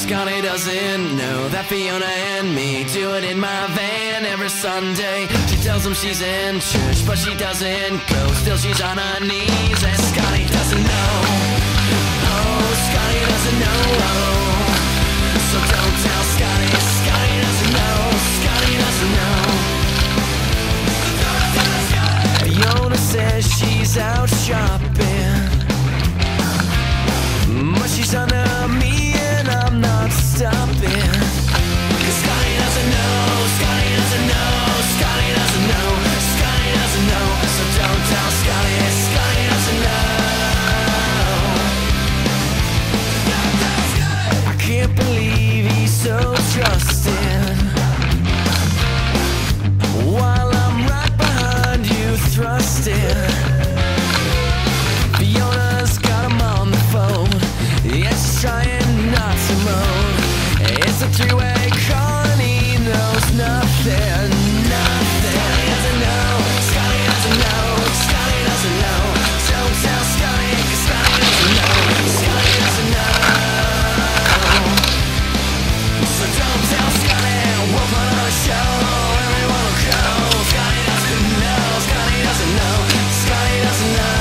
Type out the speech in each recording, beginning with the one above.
Scotty doesn't know that Fiona and me do it in my van every Sunday. She tells him she's in church, but she doesn't go. Still she's on her knees, and Scotty doesn't know. Oh, Scotty doesn't know. So don't tell Scotty. Scotty doesn't know. Scotty doesn't know. Fiona says she's out shopping, but she's under me and I'm not stopping. 'Cause Scotty doesn't know, Scotty doesn't know, Scotty doesn't know, Scotty doesn't know. So don't tell Scotty, Scotty doesn't know. I can't believe he's so trusting, while I'm right behind you thrusting. Fiona's got him on the phone, yeah, she's trying not to moan. It's a three-way call and he knows nothing, nothing. Scotty doesn't know, Scotty doesn't know, Scotty doesn't know. Don't tell Scotty, 'cause Scotty doesn't know, Scotty doesn't know. So don't tell Scotty, we'll put on a show, everyone will go. Scotty doesn't know, Scotty doesn't know, Scotty doesn't know.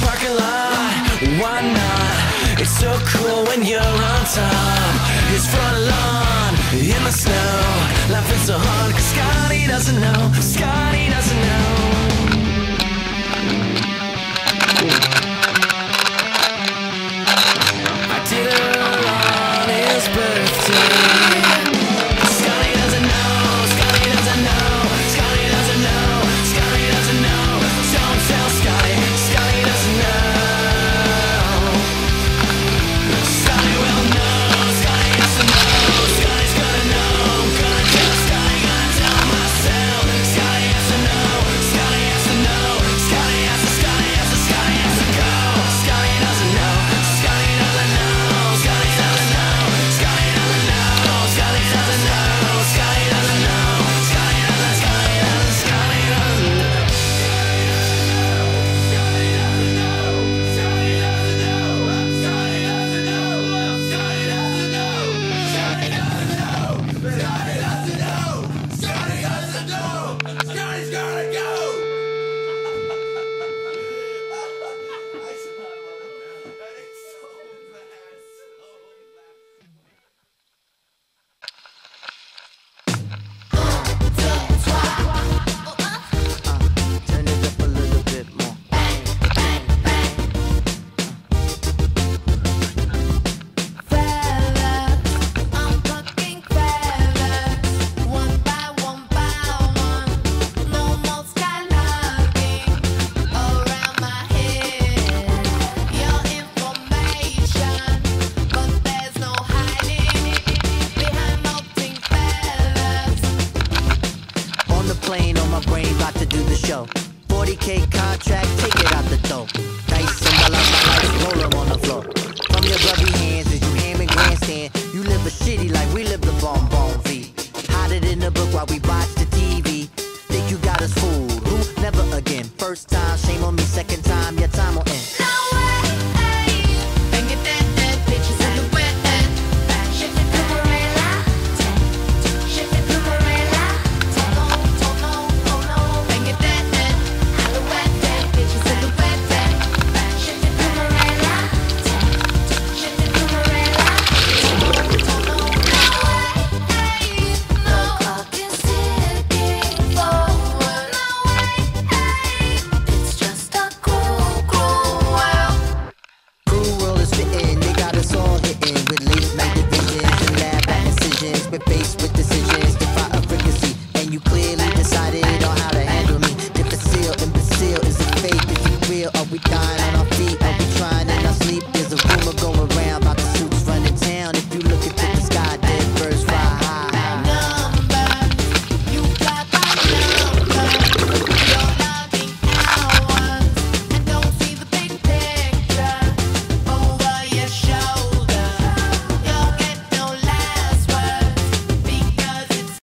Parking lot, why not? It's so cool when you're on top. His front lawn in the snow, laughing so hard 'cause Scotty doesn't know, Scotty doesn't know. I did it on his birthday. Scotty doesn't know, Scotty doesn't know, Scotty doesn't know, Scotty doesn't know. Don't tell Scotty, Scotty doesn't know. Scotty will know, Scotty has to know, Scotty's gonna know. I'm gonna tell Scotty, gonna tell myself. Scotty has to know, Scotty has to know, Scotty has to, Scotty has to, Scotty has to go. Scotty doesn't know, Scotty doesn't know, Scotty doesn't know, Scotty doesn't know, Scotty doesn't know, Scotty doesn't know, Scotty doesn't, Scotty doesn't, Scotty doesn't know. Turn it up a little bit more. Fellas, I'm fucking fellas. One by one, no more skylarking around my head. Your information, but there's no hiding behind melting fellas. On the plane, on my brain, about to do the show. 40K contract, take it out the door. Dice symbolize my life, roll 'em on the floor. From your grubby hands as you ham and grandstand, you live a shitty life, we live the Bon Bon V. Hide it in the book while we watch the TV. Think you got us fooled, who? Never again. First time